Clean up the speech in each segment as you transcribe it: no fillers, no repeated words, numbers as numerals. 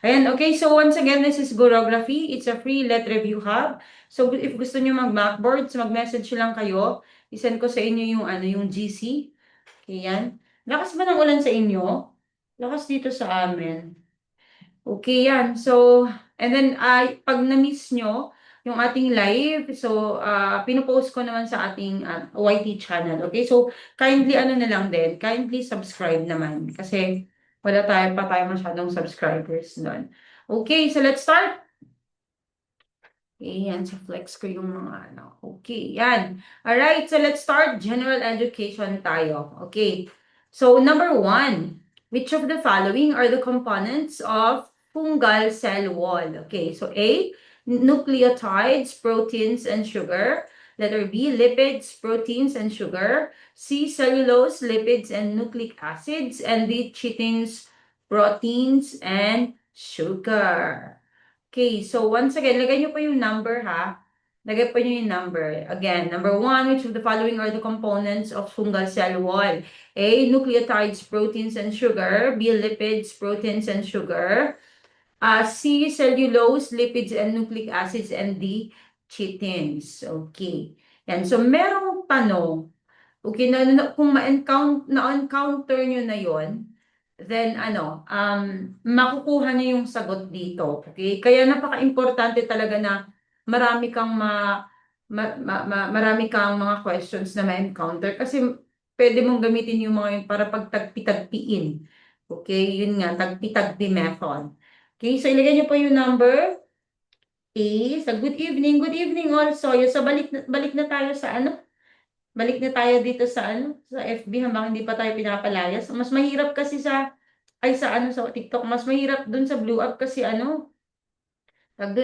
Ayan, okay. So once again, this is Gorography. It's a free let review hub. So if gusto niyo mag-Macboards, mag-message lang kayo. I-send ko sa inyo yung yung GC. Okay, yan. Lakas ba ng ulan sa inyo? Lakas dito sa amin. Okay, yan. So, and then pag na-miss nyo yung ating live, so pinopost ko naman sa ating YT channel. Okay, so kindly na lang din, kindly subscribe naman kasi wala tayo masyadong subscribers doon. Okay, so let's start. Okay, yan. Sa flex ko yung mga ano. Okay, yan. Alright, so let's start. General education tayo. Okay. So, number one, which of the following are the components of fungal cell wall? Okay, so A, nucleotides, proteins, and sugar. Letter B, lipids, proteins, and sugar. C, cellulose, lipids, and nucleic acids. And D, chitins, proteins, and sugar. Okay, so once again, lagay niyo po yung number ha. Lagay po niyo yung number. Again, number one, which of the following are the components of fungal cell wall? A, nucleotides, proteins, and sugar. B, lipids, proteins, and sugar. C, cellulose, lipids, and nucleic acids. And D, chitins. Okay. Yan. So, merong tanong. Okay, kung na-encounter nyo na yon, then makukuha niyo yung sagot dito. Okay? Kaya napaka-importante talaga na marami kang marami kang mga questions na ma-encounter kasi pwede mong gamitin yung mga yun para pagtagpi-tagpiin. Okay? Yun nga, tagpi-tagpi method. Okay, so ilagay niyo po yung number A. So good evening also. So balik na tayo sa balik na tayo dito sa sa FB habang hindi pa tayo pinapalayas. Mas mahirap kasi sa TikTok, mas mahirap dun sa Blue Up kasi doon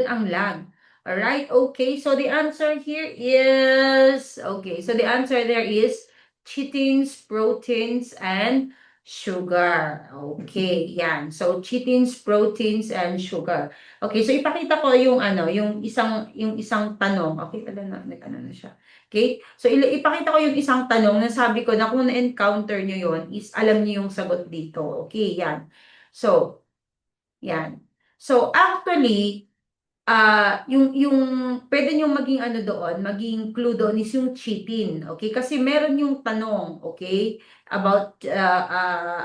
ang lag. Alright, okay. So the answer here is, okay, so the answer there is chitins, proteins, and sugar. Okay, yan. So chitins, proteins, and sugar. Okay, so ipakita ko yung yung isang tanong. Okay, ano na siya. Okay? So ipakita ko yung isang tanong na sabi ko na kung na-encounter nyo yon is alam niyo yung sagot dito. Okay, yan. So, yan. So actually, yung pwede niyong maging doon, maging clue doon is yung chitin, okay? Kasi meron yung tanong, okay? About,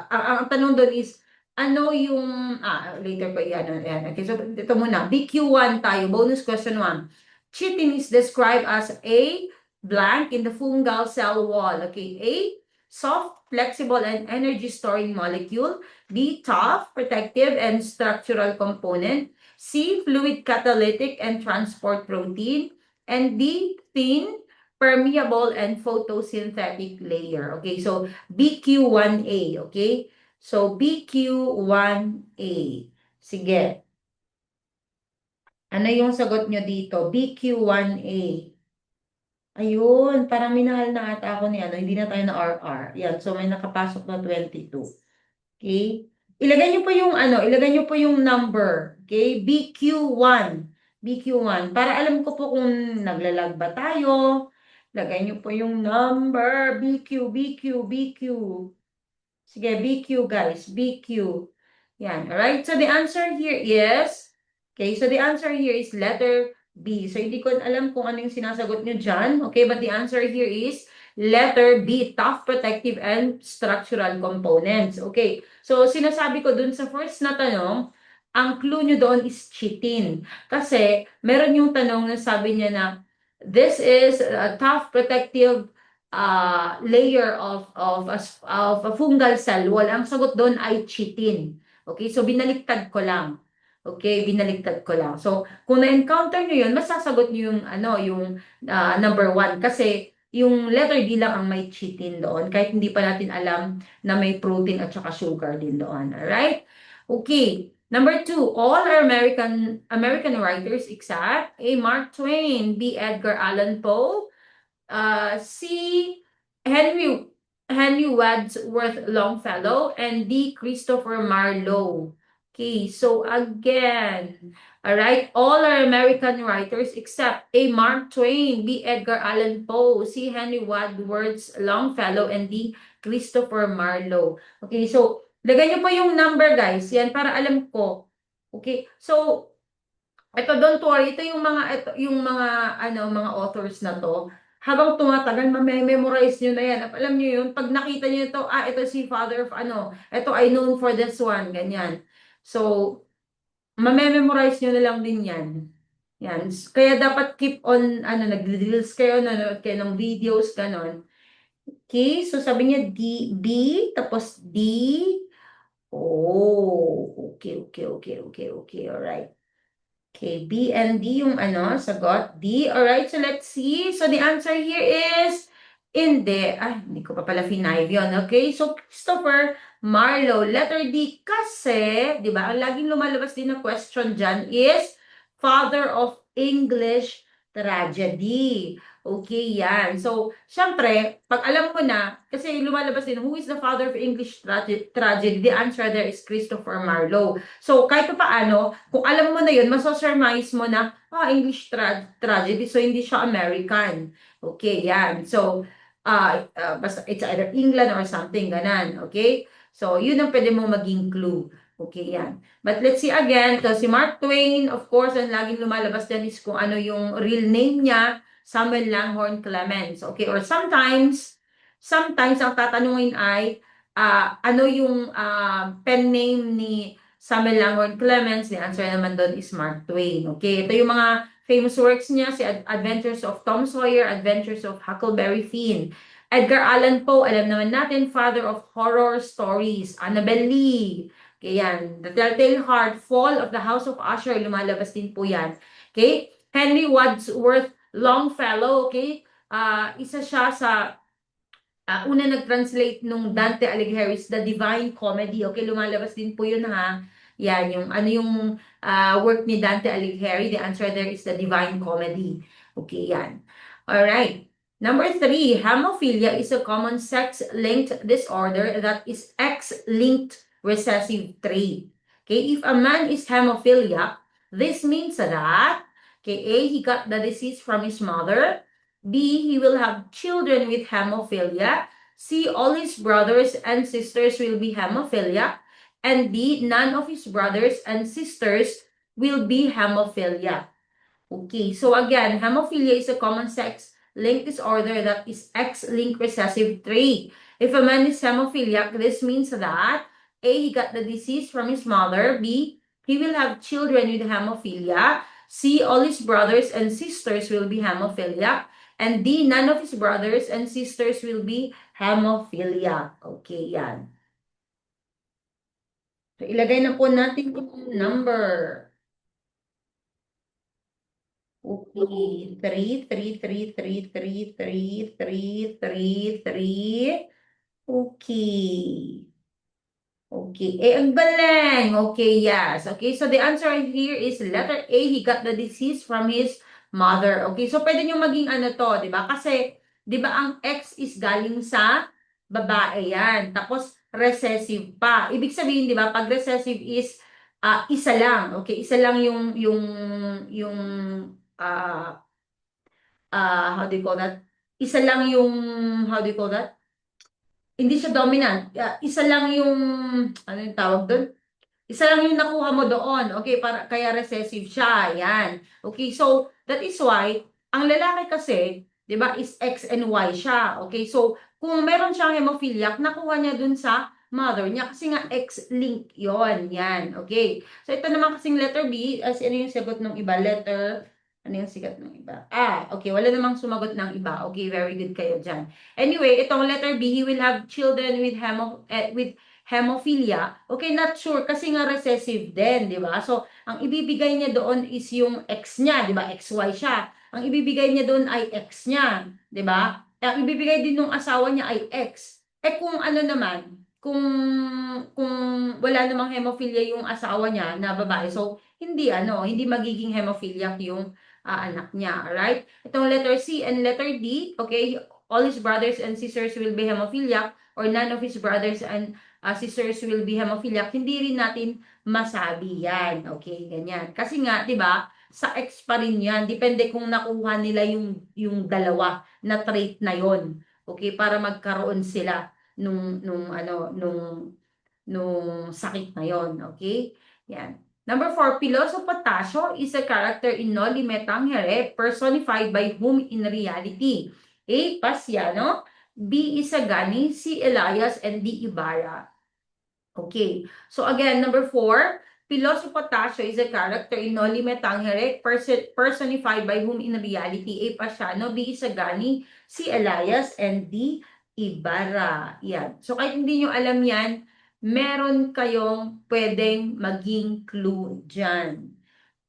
ang tanong doon is, ano yung, later pa yan. Okay, so ito muna, BQ1 tayo, bonus question 1. Chitin is described as A, blank in the fungal cell wall, okay? A, soft, flexible, and energy storing molecule. B, tough, protective, and structural component. C, fluid catalytic and transport protein. And D, thin, permeable, and photosynthetic layer. Okay, so BQ1A, okay? So BQ1A. Sige. Ano yung sagot nyo dito? BQ1A. Ayun, parang minahal na ata ako ni hindi na tayo na RR. Yan, so may nakapasok na 22. Okay? Ilagay niyo po yung number. Okay? BQ1. BQ1. Para alam ko po kung naglalag ba tayo. Lagay niyo po yung number. BQ. Sige, BQ guys. BQ. Yan. Alright? So the answer here is, okay, so the answer here is letter B. So hindi ko alam kung ano yung sinasagot nyo dyan. Okay, but the answer here is letter B, tough, protective, and structural components. Okay, so sinasabi ko dun sa first na tanong, ang clue nyo doon is chitin. Kasi meron yung tanong na sabi niya na this is a tough, protective layer of a fungal cell wall. Ang sagot doon ay chitin. Okay, so binaliktad ko lang. Okay, binaliktad ko lang. So, kung na-encounter nyo yun, masasagot nyo yung number 1 kasi yung letter D lang ang may chitin doon kahit hindi pa natin alam na may protein at saka sugar din doon. Alright? Okay. Number 2, all are American writers except A. Mark Twain, B. Edgar Allan Poe, C. Henry Wadsworth Longfellow, and D. Christopher Marlowe. Okay, so again, all right, all are American writers except A. Mark Twain, B. Edgar Allan Poe, C. Henry Wadsworth Longfellow, and D. Christopher Marlowe. Okay, so lagay niyo po yung number guys, yan para alam ko Okay? So, ito, don't worry, ito yung mga mga authors na to. Habang tumatagal, memorize niyo na yan. Alam niyo yun, pag nakita niyo ito, ito si father of ito I known for this one, ganyan. So, memorize niyo na lang din yan. Yan. Kaya dapat keep on, nag-reels kayo, nanonood kayo ng videos, ganon. Okay, so sabi niya B, tapos D. Oh, okay, alright. Okay, B and D yung sagot. D. Alright, so let's see. So the answer here is hindi. Ay, hindi ko pa pala finave yun. Okay, so Christopher Marlowe. Letter D kasi, di ba, ang laging lumalabas din na question dyan is father of English tragedy. Okay, yan. So, syempre, pag alam ko na, kasi lumalabas din, who is the father of English tragedy? The answer there is Christopher Marlowe. So, kahit pa paano, kung alam mo na yun, maso-surmise mo na, English tragedy, so hindi siya American. Okay, yan. So, basta it's either England or something, ganan. Okay? So, yun ang pwede mo maging clue. Okay, yan. But let's see again, so si Mark Twain, of course, ang laging lumalabas dyan is kung ano yung real name niya, Samuel Langhorne Clemens. Okay, or sometimes ang tatanungin ay, ano yung pen name ni Samuel Langhorne Clemens? The answer naman doon is Mark Twain. Okay, ito yung mga famous works niya, si Adventures of Tom Sawyer, Adventures of Huckleberry Finn. Edgar Allan Poe, alam naman natin, father of horror stories. Annabel Lee. Okay, yan. The Telltale Heart, Fall of the House of Usher, lumalabas din po yan. Okay? Henry Wadsworth Longfellow, okay? Isa siya sa una nag-translate nung Dante Alighieri's The Divine Comedy. Okay, lumalabas din po yun ha. Yan, yung yung work ni Dante Alighieri. The answer there is The Divine Comedy. Okay, yan. Alright. Number 3, hemophilia is a common sex-linked disorder that is X-linked recessive trait. Okay, if a man is hemophiliac, this means that, okay, A, he got the disease from his mother. B, he will have children with hemophilia. C, all his brothers and sisters will be hemophiliac. And D, none of his brothers and sisters will be hemophiliac. Okay, so again, hemophilia is a common sex-linked disorder that is X-linked recessive trait. If a man is hemophiliac, this means that A, he got the disease from his mother. B, he will have children with hemophilia. C, all his brothers and sisters will be hemophiliac. And D, none of his brothers and sisters will be hemophiliac. Okay, yan. So, ilagay na po natin yung number. Okay, 3, 3, 3, 3, 3, 3, 3, 3, 3. Okay. Okay. Ang galing. Okay, yes. Okay, so the answer here is letter A. He got the disease from his mother. Okay, so pwede nyo maging to, di ba? Kasi, di ba, ang X is galing sa babae yan. Tapos, recessive pa. Ibig sabihin, di ba, pag recessive is isa lang. Okay, isa lang yung how do you call that? Isa lang yung, how do you call that? Hindi siya dominant. Isa lang yung, ano yung tawag doon? Isa lang yung nakuha mo doon. Okay, kaya recessive siya. Yan. Okay, so that is why, ang lalaki kasi, di ba, is X and Y siya. Okay, so kung meron siyang hemophiliac, nakuha niya dun sa mother niya kasi nga X-link yon. Yan. Okay. So ito naman kasing letter B, as ano yung sagot ng iba? Ano yung sigat ng iba? Okay. Wala namang sumagot ng iba. Okay, very good kayo dyan. Anyway, itong letter B, he will have children with hemophilia. Okay, not sure kasi nga recessive din, di ba? So, ang ibibigay niya doon is yung X niya, di ba? XY siya. Ang ibibigay niya doon ay X niya, di ba? Ang ibibigay din ng asawa niya ay X. Kung ano naman, kung wala namang hemophilia yung asawa niya na babae, so hindi magiging hemophiliac yung anak niya, alright? Itong letter C and letter D, okay, all his brothers and sisters will be hemophiliac or none of his brothers and sisters will be hemophiliac, hindi rin natin masabi yan, okay, ganyan. Kasi nga, di ba, sa X pa rin yan, depende kung nakuha nila yung dalawa na trait na yon, okay, para magkaroon sila nung sakit na yon, okay? Yan. Number 4, Piloso Potasio is a character in Noli Me Tangere personified by whom in reality? A. Pasiano, B. Isagani, C. Elias, and D. Ibarra. Okay. So again, number 4, Piloso Potasio is a character in Noli Me Tangere personified by whom in reality? A. Pasiano, B. Isagani, C. Elias, and D. Ibarra. Yan. So kahit hindi nyo alam yan, meron kayong pwedeng maging clue dyan.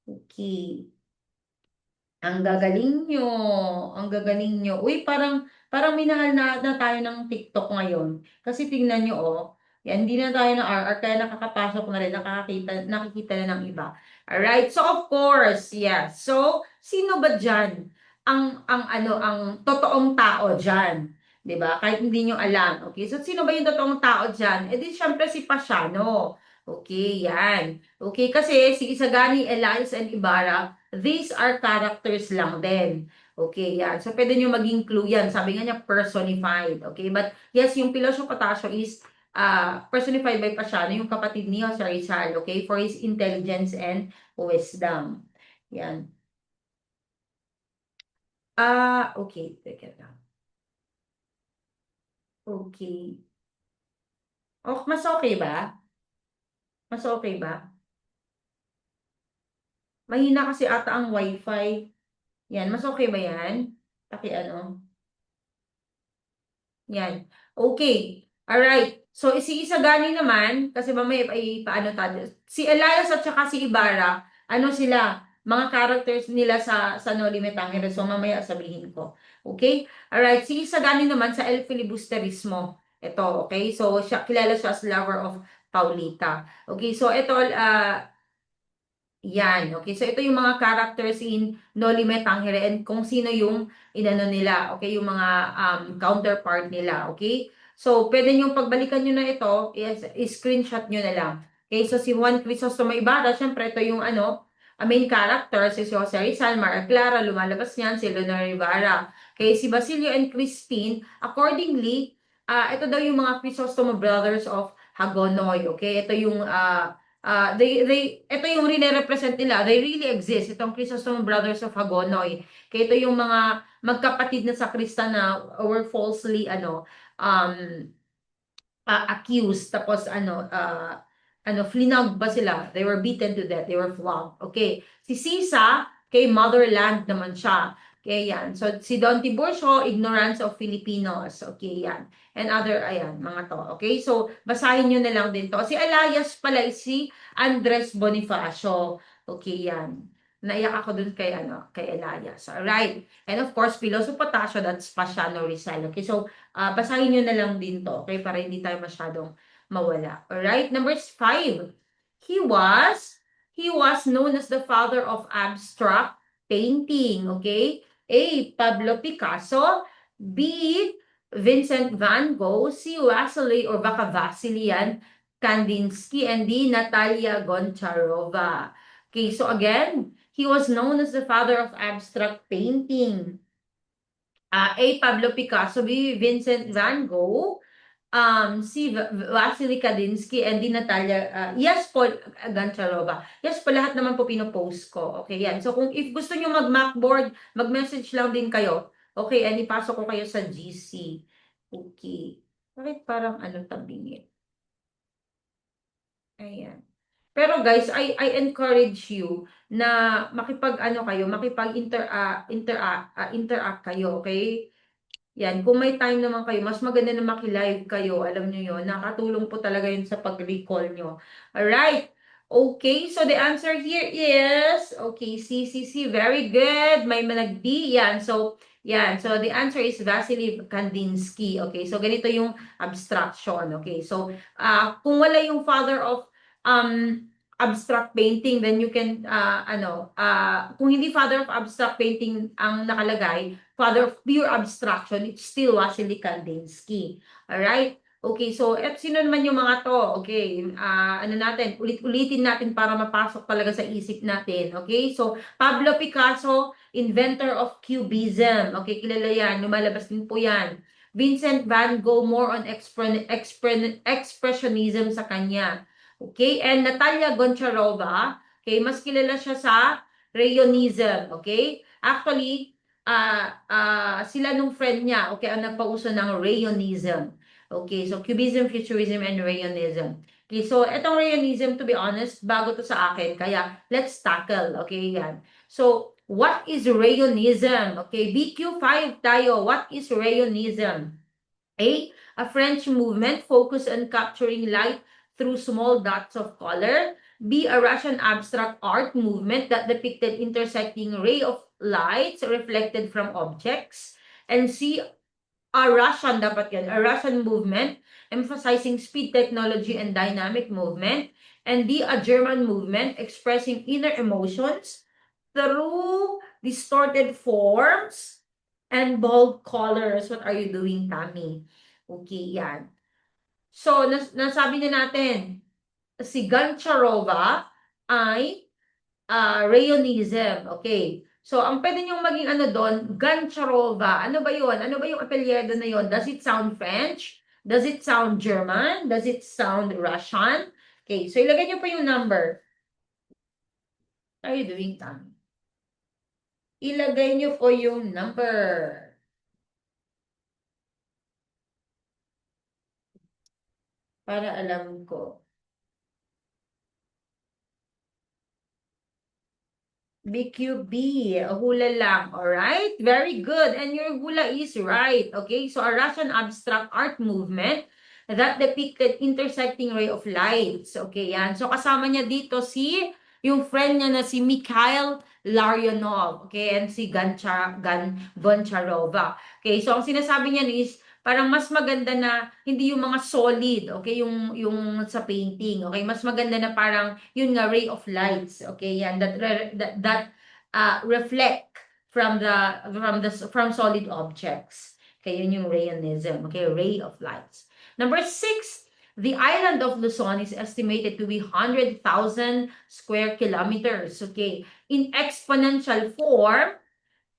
Okay. Ang gagaling nyo. Ang gagaling nyo. Uy, parang minahal na tayo ng TikTok ngayon. Kasi tingnan nyo, oh. Yan, hindi na tayo ng RR, kaya nakakapasok na rin, nakikita na ng iba. Alright, so of course, yeah. So, sino ba dyan? Ang totoong tao dyan. 'Di ba? Kahit hindi nyo alam. Okay, so sino ba yung totoong tao dyan? Eh di, syempre si Pasiano. Okay, yan. Okay, kasi si Isagani, Elias, and Ibarra, these are characters lang din. Okay, yan. So, pwede nyo maging clue yan. Sabi nga niya, personified. Okay, but yes, yung Piloso Potasio is personified by Pasiano, yung kapatid ni Jose Rizal, okay, for his intelligence and wisdom. Yan. Okay. Teka lang. Okay. Oh, mas okay ba? Mas okay ba? Mahina kasi ata ang wifi. Yan, mas okay ba yan? Ano? Yan. Okay. Alright. So, si Isagani naman, kasi mamaya paano tayo. Si Elias at saka si Ibarra, ano sila? Mga characters nila sa No Limit Tangere. So, mamaya sabihin ko. Okay? Alright. Si Isagani naman sa El Filibusterismo. Ito, okay? So, kilala siya as lover of Paulita. Okay, so ito, yan, okay. So, ito yung mga characters in No Limit Tangere and kung sino yung inano nila, okay, yung mga counterpart nila, okay? So, pwede nyo pagbalikan nyo na ito, i-screenshot nyo na lang. Okay, so si Juan Crisostomo Ibarra, syempre ito yung main character, si Jose Rizal, Mara Clara, lumalabas niyan, si Leonor Rivera. Okay, si Basilio and Crispin, accordingly, ito daw yung mga Crisostomo brothers of Hagonoy, okay? Ito yung ito yung rine-represent nila, they really exist. Itong Chrysostom Brothers of Hagonoy. Kaya ito yung mga magkapatid na sakrista na were falsely, um, accused. Tapos, flinag ba sila? They were beaten to death. They were flogged. Okay. Si Sisa, kay motherland naman siya. Okay, yan. So, si Don Tiburcio, ignorance of Filipinos. Okay, yan. And other, ayan, mga to. Okay, so, basahin nyo na lang din to. Si Elias pala is si Andres Bonifacio. Okay, yan. Naiyak ako dun kay Elias. Alright. And of course, Piloso Potasio, that's Pasiano Rizal. Okay, so, basahin nyo na lang din to, okay? Para hindi tayo masyadong mawala. Alright? Number 5. He was known as the father of abstract painting, okay? A. Pablo Picasso. B. Vincent van Gogh. C. Vasily or baka Vasilian Kandinsky. And D. Natalia Goncharova. Okay, so again, he was known as the father of abstract painting. A. Pablo Picasso, B. Vincent van Gogh, si Vasily Kandinsky, and di Natalia, yes po, Goncharova. Yes po, lahat naman po pinopost ko. Okay, yan. So, if gusto nyo mag-Macboard, mag-message lang din kayo. Okay, and ipasok ko kayo sa GC. Okay. Bakit parang tabingin? Ayan. Pero guys, I encourage you na interact kayo, okay? Yan, kung may time naman kayo, mas maganda na maki-live kayo, alam nyo yun, nakatulong po talaga yun sa pag-recall nyo. Alright, okay, so the answer here is, okay, C, very good, may nag-D, yan, so the answer is Vasily Kandinsky, okay, so ganito yung abstraction, okay, so, kung wala yung father of, abstract painting, then you can, kung hindi father of abstract painting ang nakalagay, father of pure abstraction, it's still Vasily Kandinsky. Alright? Okay, so, sino naman yung mga to? Okay, ulit-ulitin natin para mapasok talaga sa isip natin. Okay, so, Pablo Picasso, inventor of Cubism. Okay, kilala yan, lumalabas din po yan. Vincent van Gogh, more on expressionism sa kanya. Okay, and Natalia Goncharova, Okay, mas kilala siya sa Rayonism. Okay? Actually, sila nung friend niya, okay, ang nagpauso ng Rayonism. Okay, so Cubism, Futurism, and Rayonism. Okay, so itong Rayonism, to be honest, bago to sa akin, kaya let's tackle, okay, yan. So, what is Rayonism? Okay, BQ5 tayo. What is Rayonism? A French movement focused on capturing light through small dots of color. B, a Russian abstract art movement that depicted intersecting ray of lights reflected from objects. And C, a Russian movement emphasizing speed technology and dynamic movement. And D, a German movement expressing inner emotions through distorted forms and bold colors. What are you doing, Tammy? Okay, yan. So, nasabi na natin, si Goncharova ay Rayonism. Okay. So, ang pwede niyong maging ano doon, Goncharova. Ano ba yun? Ano ba yung apelyido na yun? Does it sound French? Does it sound German? Does it sound Russian? Okay. So, ilagay niyo pa yung number. What are you doing, Tammy? Ilagay niyo po yung number. Para alam ko. BQB, hula lang, alright? Very good, and your hula is right, okay? So, a Russian abstract art movement that depicted intersecting ray of lights, okay, yan. So, kasama niya dito yung friend niya na si Mikhail Larionov, okay, and si Goncharova. Okay, so ang sinasabi niya is, parang mas maganda na hindi yung mga solid, okay, yung sa painting, okay, mas maganda na parang yun nga ray of lights, okay, yan that reflect from solid objects. Okay, yun yung Rayonism, okay, ray of lights. Number 6, the island of Luzon is estimated to be 100,000 square kilometers, okay. In exponential form,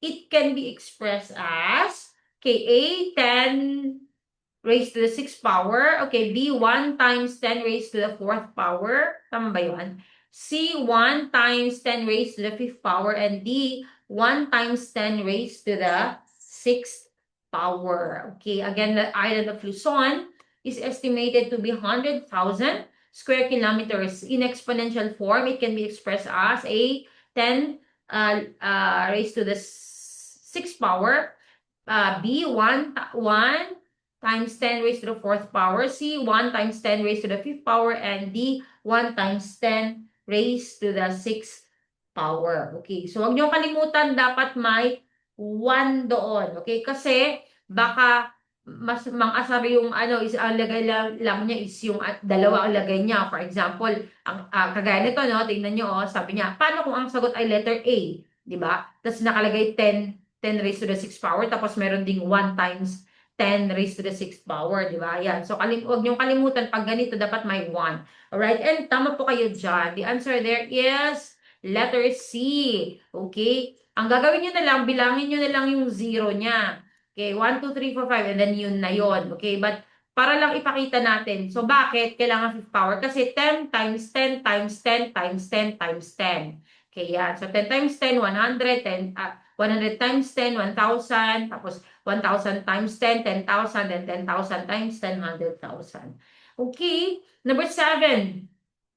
it can be expressed as, okay, A, 10 raised to the 6th power. Okay, B, 1 times 10 raised to the 4th power. Tama ba yun? C, 1 times 10 raised to the 5th power. And D, 1 times 10 raised to the 6th power. Okay, again, the island of Luzon is estimated to be 100,000 square kilometers. In exponential form, it can be expressed as A, 10 raised to the 6th power. B, 1 times 10 raised to the 4th power. C, 1 times 10 raised to the 5th power. And D, 1 times 10 raised to the 6th power. Okay, so huwag niyong kalimutan, dapat may 1 doon. Okay, kasi baka mas mang-asar yung ano, is ang lagay lang niya is yung dalawa ang lagay niya. For example, ang kagaya nito, no, tingnan niyo, oh, sabi niya, paano kung ang sagot ay letter A, di ba? Tapos nakalagay 10 raised to the 6th power, tapos meron ding 1 times 10 raised to the 6th power, di ba? Yan. So, huwag niyong kalimutan, pag ganito, dapat may 1. Alright? And tama po kayo dyan. The answer there is letter C. Okay? Ang gagawin niyo na lang, bilangin niyo na lang yung 0 niya. Okay? 1, 2, 3, 4, 5, and then yun na yun. Okay? But, para lang ipakita natin. So, bakit kailangan 5th power? Kasi 10 times 10 times 10 times 10 times 10. Okay, yan. So, 10 times 10, 100. 100 times 10, 1,000. Tapos, 1,000 times 10, 10,000. Then, 10,000 times 10, 100,000. Okay. Number 7,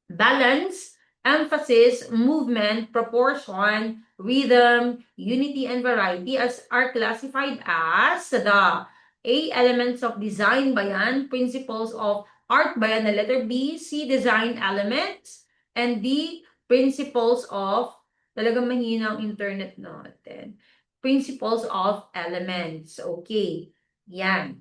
balance, emphasis, movement, proportion, rhythm, unity, and variety are classified as the A, elements of design ba yan? Principles of art ba yan na letter B? C, design elements. And D, principles of, talagang mahina ang internet natin. Principles of elements. Okay. Yan.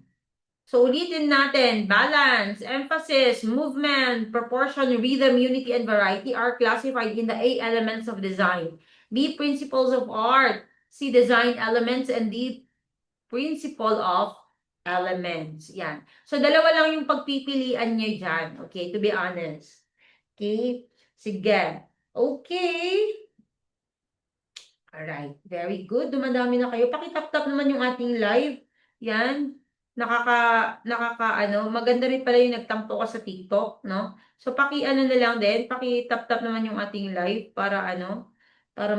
So, ulitin natin, balance, emphasis, movement, proportion, rhythm, unity, and variety are classified in the A, elements of design. B, principles of art. C, design elements. And D, principle of elements. Yan. So, dalawa lang yung pagpipilian nyo dyan. Okay, to be honest. Okay? Sige. Okay. Alright. Very good. Dumadami na kayo. Pakitap-tap naman yung ating live. Yan. maganda rin pala yung nagtampo ka sa TikTok, no? So, paki-ano na lang din, paki-tap-tap naman yung ating live para para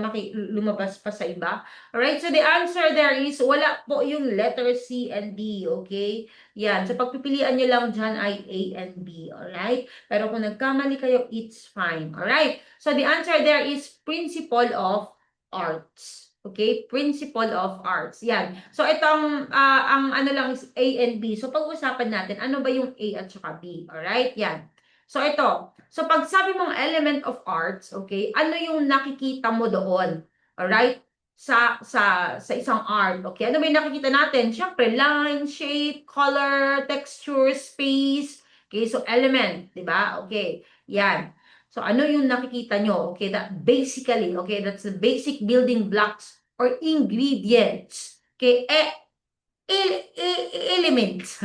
lumabas pa sa iba. Alright, so the answer there is, wala po yung letter C and D, okay? Yan, so pagpipilian nyo lang dyan ay A and B, alright? Pero kung nagkamali kayo, it's fine, alright? So the answer there is principle of arts. Okay, principle of arts. Yan. So itong ang ano lang is A and B. So pag-usapan natin ano ba yung A at saka B. Alright? Yan. So ito. So pag sabi mong element of arts, okay, ano yung nakikita mo doon? Alright? Sa isang art. Okay, ano ba yung nakikita natin? Siyempre, line, shape, color, texture, space. Okay, so element, 'di ba? Okay. Yan. So, ano yung nakikita nyo? Okay, that basically, okay, that's the basic building blocks or ingredients. Okay, elements.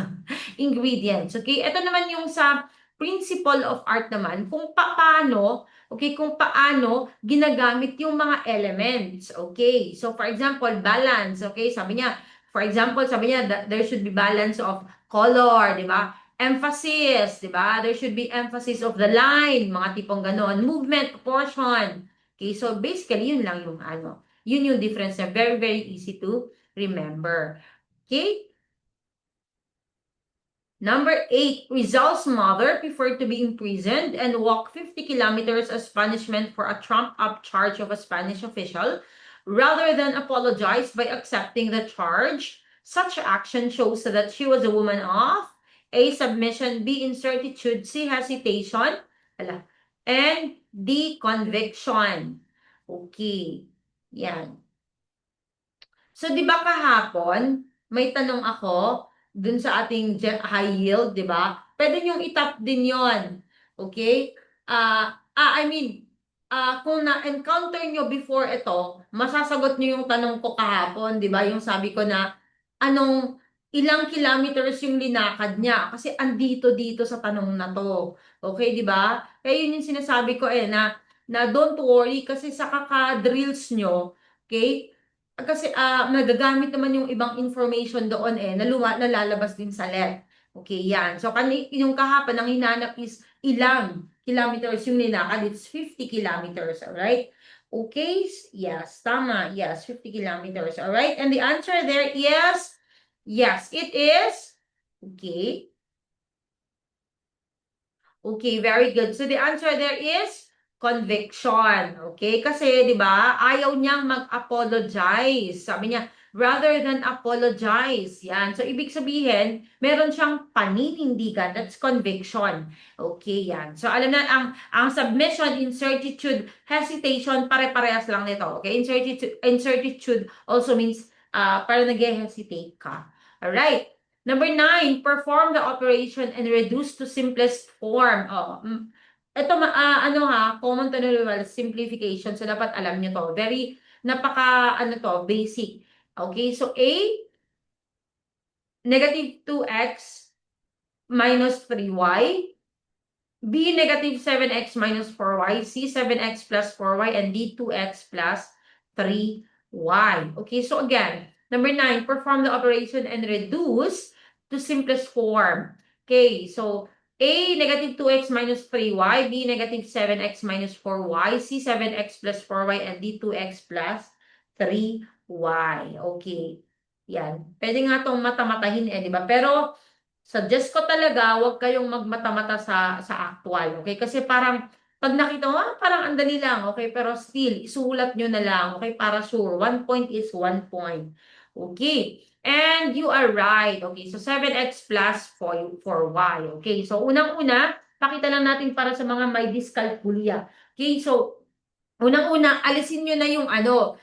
Ingredients. Okay, ito naman yung sa principle of art naman, kung paano, okay, kung paano ginagamit yung mga elements. Okay, so for example, balance. Okay, sabi niya, for example, sabi niya that there should be balance of color, di ba? Emphasis, di ba? There should be emphasis of the line, mga tipong ganon. Movement, proportion. Okay, so basically, yun lang yung yun yung difference na very, very easy to remember. Okay? Number 8, Rizal's mother preferred to be imprisoned and walk 50 kilometers as punishment for a trumped-up charge of a Spanish official rather than apologize by accepting the charge. Such action shows that she was a woman of A. Submission, B. Incertitude, C. Hesitation, and D. Conviction. Okay. Yan. So, di ba kahapon, may tanong ako dun sa ating high yield, di ba? Pwede niyong itap din yon. Okay? I mean, kung na-encounter nyo before ito, masasagot nyo yung tanong ko kahapon, di ba? Yung sabi ko na, ilang kilometers yung linakad niya? Kasi andito dito sa tanong na to. Okay, di ba? Kaya yun yung sinasabi ko na don't worry kasi sa kaka-drills nyo, okay? Kasi nagagamit naman yung ibang information doon na nalalabas din sa LED. Okay, yan. So, yung kahapon, ang hinanap is ilang kilometers yung linakad. It's 50 kilometers, alright? Okay, yes, tama. Yes, 50 kilometers, alright? And the answer there is, yes, it is, okay. Okay, very good. So, the answer there is, conviction. Okay? Kasi, di ba, ayaw niyang mag-apologize. Sabi niya, rather than apologize. Yan. So, ibig sabihin, meron siyang paninindigan. That's conviction. Okay, yan. So, alam na, ang submission, incertitude, hesitation, pare-parehas lang nito. Okay? Incertitude also means para nag-hesitate ka. Alright. Number 9, perform the operation and reduce to simplest form. Ito, common to know, simplification. So, dapat alam nyo to. Very, basic. Okay, so A, negative 2x minus 3y. B, negative 7x minus 4y. C, 7x plus 4y. And D, 2x plus 3y. Okay, so again, number 9, perform the operation and reduce to simplest form. Okay, so A, negative 2x minus 3y, B, negative 7x minus 4y, C, 7x plus 4y, and D, 2x plus 3y. Okay, yan. Pwede nga itong mata-matahin di ba? Pero, suggest ko talaga, huwag kayong magmata-mata sa actual. Okay, kasi parang, pag nakita mo, parang andali lang, okay? Pero still, isulat nyo na lang, okay? Para sure, 1 point is 1 point. Okay. And you are right. Okay, so 7x plus 4y. Okay, so unang-una, pakita lang natin para sa mga may dyscalculia. Okay, so unang-una, alisin nyo na yung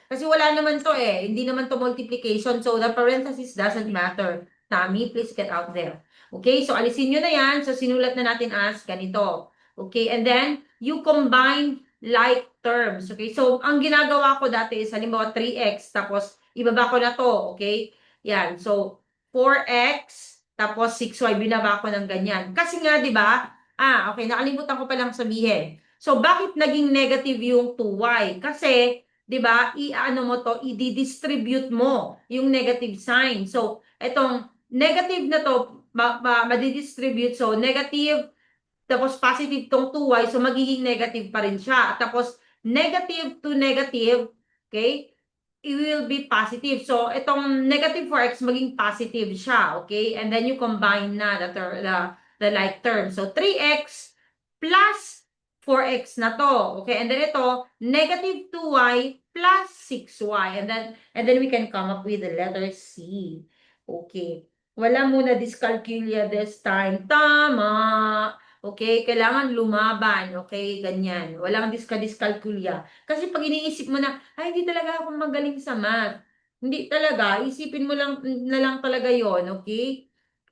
kasi wala naman to hindi naman to multiplication, so the parenthesis doesn't matter. Tami, please get out there. Okay, so alisin nyo na yan, so sinulat na natin as ganito. Okay, and then, you combine like terms. Okay, so ang ginagawa ko dati is, halimbawa 3x, tapos ibaba ko na to, okay? Yan, so 4x, tapos 6y, binaba ko ng ganyan. Kasi nga, di ba? Okay, nakalimutan ko palang sabihin. So, bakit naging negative yung 2y? Kasi, di ba, i-distribute mo yung negative sign. So, etong negative na to, madidistribute. So, negative, tapos positive tong 2y, so magiging negative pa rin siya. Tapos, negative to negative, okay, it will be positive. So, itong negative 4x maging positive siya, okay? And then you combine na the like term. So, 3x plus 4x na to, okay? And then ito, negative 2y plus 6y. And then we can come up with the letter C. Okay. Wala muna dyscalculia this time. Tama. Okay, kailangan lumaban. Okay, ganyan. Walang dyscalculia. Kasi pag iniisip mo na, ay, hindi talaga ako magaling sa math. Hindi talaga. Isipin mo lang na lang talaga yon, okay?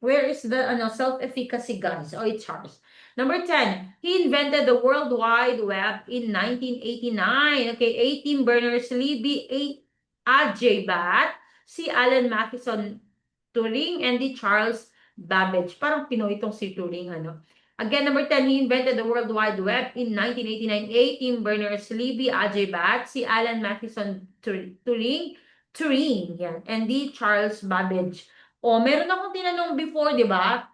Where is the self-efficacy, guys? Oh, it's Charles. Number 10, he invented the World Wide Web in 1989. Okay, 18 Berners-Lee, A.J. Batt, si Alan Matheson Turing, and the Charles Babbage. Parang Pinoy itong si Turing, ano? Again, number 10, he invented the World Wide Web in 1989. 18 Berners-Lee, A.J. Batt, si Alan Matheson Turing, yan, and the Charles Babbage. O, meron akong tinanong before, di ba,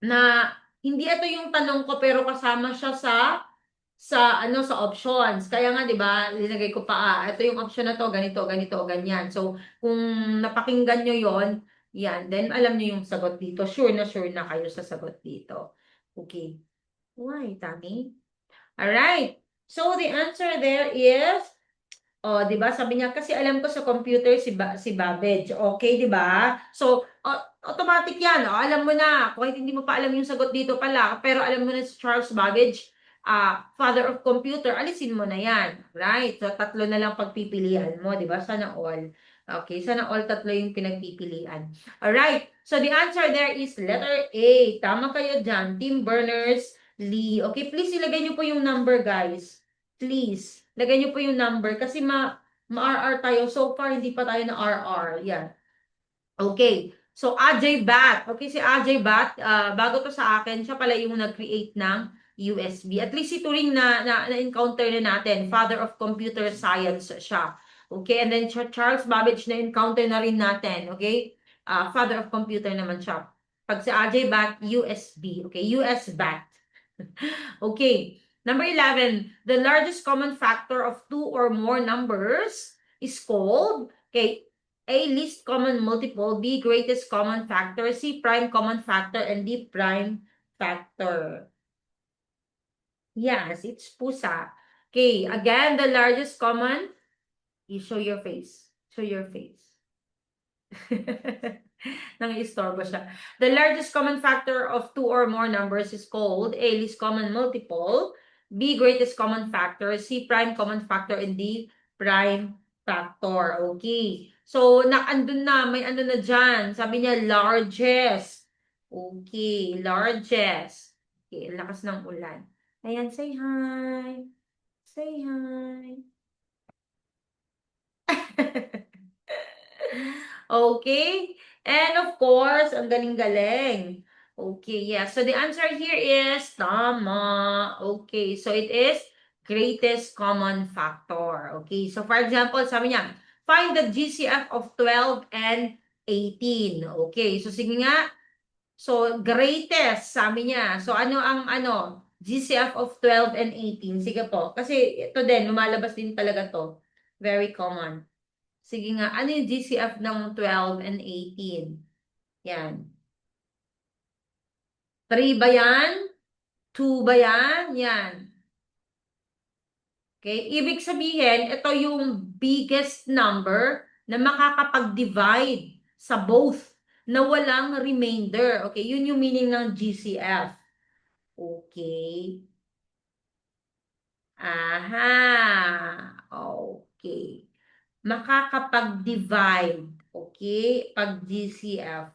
na hindi ito yung tanong ko pero kasama siya sa options. Kaya nga 'di ba, linagay ko pa ito yung option na to, ganito, ganito, ganyan. So, kung napakinggan niyo 'yon, yan, then alam niyo yung sagot dito. Sure na kayo sa sagot dito. Okay. Why, Tami? All right. So, the answer there is, oh, 'di ba? Sabi niya kasi alam ko sa computer si Babbage. Okay, 'di ba? So, automatic 'yan. Oh, alam mo na. Kahit hindi mo pa alam yung sagot dito pala, pero alam mo na si Charles Babbage, father of computer, alisin mo na 'yan. Right? So, tatlo na lang pagpipilian mo, 'di ba? Sana all. Okay, sana all tatlo yung pinagpipilian. All right. So, the answer there is letter A. Tama kayo diyan. Tim Berners-Lee. Okay, please ilagay niyo po yung number, guys. Please. Lagay niyo po yung number kasi ma-RR tayo. So far, hindi pa tayo na RR. Yan. Okay. So, AJ Bat. Okay, si AJ Bat, bago to sa akin, siya pala yung nag-create ng USB. At least si Turing na-encounter na natin. Father of computer science siya. Okay, and then Charles Babbage na-encounter na rin natin. Okay, father of computer naman siya. Pag si AJ Bat, USB. Okay, US Bat. Okay. Number 11, the largest common factor of two or more numbers is called, okay, A, least common multiple, B, greatest common factor, C, prime common factor, and D, prime factor. Yes, it's pusa. Okay, again, the largest common, you show your face. Show your face. Nang-istorbo siya. The largest common factor of two or more numbers is called A, least common multiple, B, greatest common factor, C, prime common factor, and D, prime factor. Okay. So, andun na, may ano na dyan. Sabi niya, largest. Okay, largest. Okay, lakas ng ulan. Ayan, say hi. Say hi. Okay? And of course, ang galing-galing. Okay, yeah. So the answer here is tama. Okay, so it is greatest common factor. Okay, so for example, sabi niya, find the GCF of 12 and 18. Okay, so sige nga. So greatest, sabi niya. So ano ang GCF of 12 and 18? Sige po. Kasi ito din, lumalabas din talaga to. Very common. Sige nga, ano yung GCF ng 12 and 18? Yan. 3 ba yan? 2 ba yan? Yan. Okay, ibig sabihin, ito yung biggest number na makakapag-divide sa both na walang remainder. Okay, yun yung meaning ng GCF. Okay. Aha. Okay. Makakapag-divide. Okay? Pag GCF.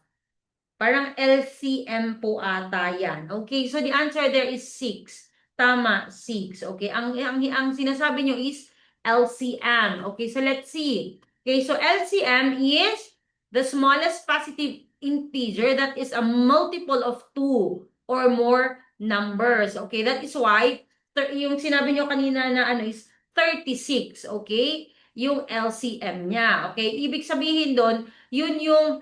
Parang LCM po ata yan. Okay? So, the answer there is 6. Tama, 6. Okay? Ang sinasabi nyo is LCM. Okay? So, let's see. Okay? So, LCM is the smallest positive integer that is a multiple of 2 or more numbers. Okay? That is why, yung sinabi nyo kanina na is 36. Okay? Yung LCM niya. Okay? Ibig sabihin doon, yun yung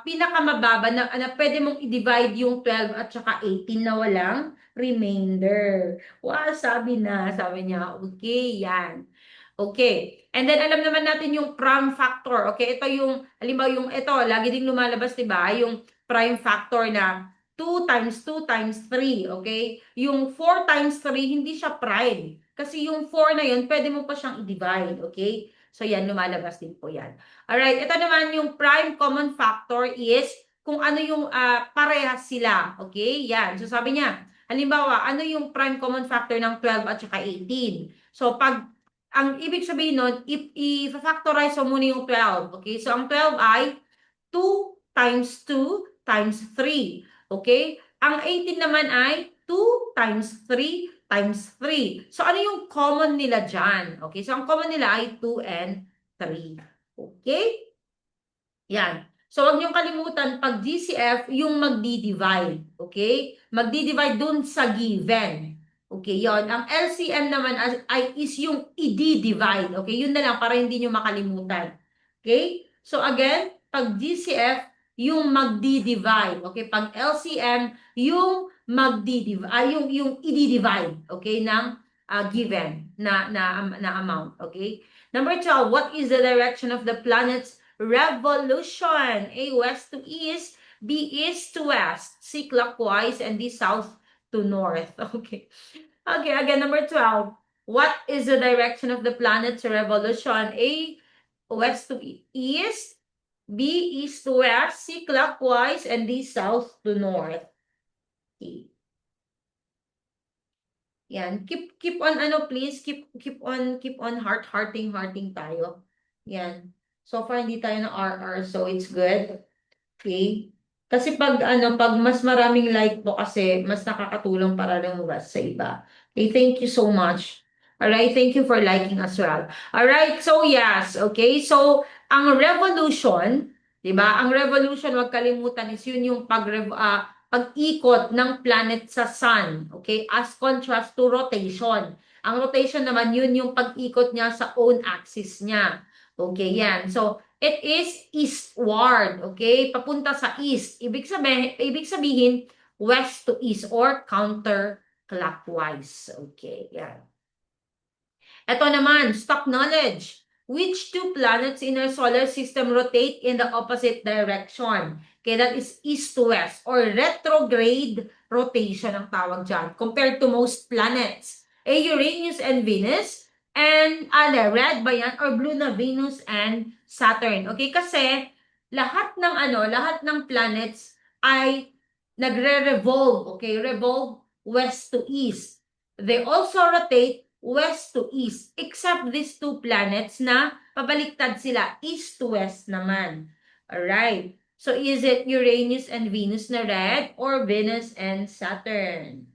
pinakamababa na pwede mong i-divide yung 12 at saka 18 na walang remainder. Wow, sabi niya, okay, yan. Okay. And then alam naman natin yung prime factor. Okay, ito yung halimbawa yung ito, lagi ding lumalabas 'di ba? Yung prime factor na 2 times 2 times 3, okay? Yung 4 times 3 hindi siya prime. Kasi yung 4 na yun, pwede mo pa siyang i-divide, okay? So yan, lumalabas din po yan. Alright, ito naman yung prime common factor is kung ano yung parehas sila, okay? Yan. So sabi niya, halimbawa, ano yung prime common factor ng 12 at saka 18? So pag ang ibig sabihin nun, i-factorize mo muna yung 12. Okay? So, ang 12 ay 2 times 2 times 3. Okay? Ang 18 naman ay 2 times 3 times 3. So, ano yung common nila dyan? Okay? So, ang common nila ay 2 and 3. Okay? Yan. So, wag niyong kalimutan, pag GCF, yung magdi-divide. Okay? Magdi-divide dun sa given. Okay, yon. Ang LCM naman is yung i-divide. Okay, yun na lang para hindi niyo makalimutan. Okay? So, again, pag GCF, yung magdi-divide. Okay? Pag LCM, yung magdi-divide, yung i-divide. Okay? Ng given na amount. Okay? Number 12, what is the direction of the planets revolution? A, west to east, B, east to west, C, clockwise, and D, south to north. Okay. Okay, again, number 12. What is the direction of the planet's revolution? A, west to east, B, east to west, C, clockwise, and D, south to north. Okay. Yan. Keep on ano please, keep on hearting tayo. Yan. So far hindi tayo na RR, so it's good. Okay? Kasi pag mas maraming like po kasi mas nakakatulong para lumabas sa iba. Okay, thank you so much. Alright, thank you for liking as well. Alright, so yes, okay. So ang revolution, 'di ba? Ang revolution, wag kalimutan, is yun yung pag-ikot ng planet sa sun, okay? As contrast to rotation. Ang rotation naman yun yung pag-ikot niya sa own axis niya. Okay, yan. So it is eastward, okay? Papunta sa east. Ibig sabihin west to east or counterclockwise. Okay, yan. Ito naman, stock knowledge. Which two planets in our solar system rotate in the opposite direction? Okay, that is east to west or retrograde rotation ang tawag dyan compared to most planets. A, Uranus and Venus, and red ba yan? Or blue na Venus and Saturn. Okay, kasi lahat ng planets ay nagre-revolve, okay? Revolve west to east. They also rotate west to east, except these two planets na pabaliktad sila, east to west naman. Alright. So, is it Uranus and Venus na red or Venus and Saturn?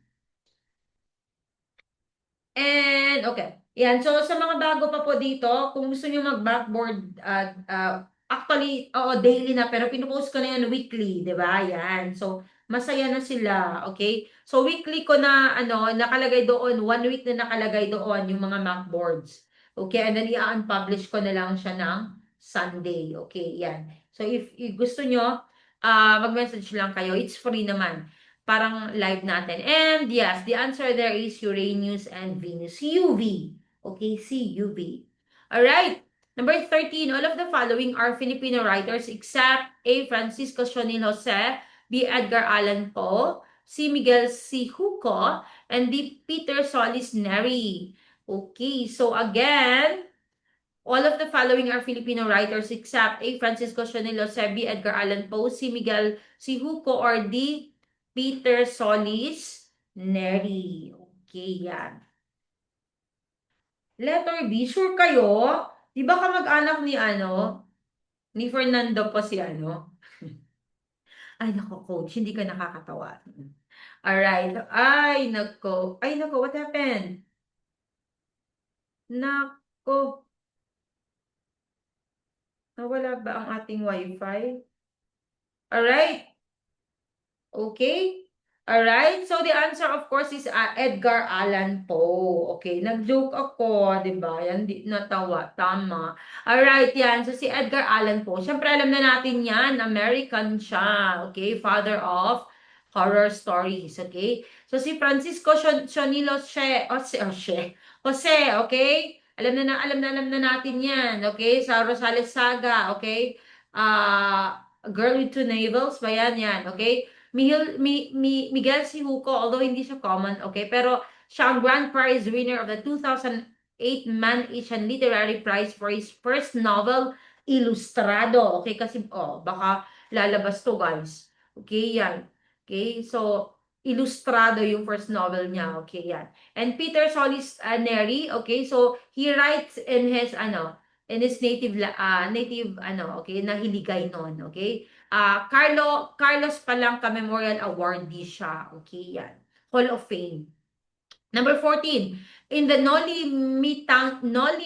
And, okay. Yan. So, sa mga bago pa po dito, kung gusto nyo mag-backboard, actually, oo, daily na, pero pinupost ko na yan weekly, di ba? Yan. So, masaya na sila, okay? So, weekly ko na, nakalagay doon, 1 week na nakalagay doon yung mga mockboards. Okay? And then, i-unpublish ko na lang siya ng Sunday. Okay? Yan. So, if gusto nyo, mag-message lang kayo. It's free naman. Parang live natin. And yes, the answer there is Uranus and Venus. UV. Okay, CUV. Alright. Number 13, all of the following are Filipino writers except A. Francisco Sionil Jose, B. Edgar Allan Poe, C. Miguel C. Huco, and D. Peter Solis Neri. Okay, so again, all of the following are Filipino writers except A. Francisco Sionil Jose, B. Edgar Allan Poe, C. Miguel C. Huco, or D. Peter Solis Neri. Okay, yan. Letter B, sure kayo? Di ba kamag-anak ni Fernando po si Ay, nako, coach, hindi ka nakakatawa. Alright. Ay, nako, what happened? Nako, nawala ba ang ating wifi? Alright. Okay. Alright, so the answer of course is Edgar Allan Poe. Okay, nag-joke ako, 'di ba? Yan di natawa, tama. Alright, yan. So si Edgar Allan Poe, syempre alam na natin 'yan, American siya. Okay, father of horror stories, okay? So si Francisco Chonilo Jose, okay? Alam na natin 'yan, okay? Sa Rosales Saga, okay? Girl with Two Navels ba yan, okay? Miguel Sihuco, although hindi siya common, okay? Pero siya ang grand prize winner of the 2008 Man Asian Literary Prize for his first novel, Ilustrado. Okay, kasi, baka lalabas to, guys. Okay, yan. Okay, so, Ilustrado yung first novel niya. Okay, yan. And Peter Solis Neri, okay, so, he writes in his okay, na Hiligaynon, okay? Carlos Palanca Memorial Awardee siya. Okay, yan. Hall of Fame. Number 14, in the Noli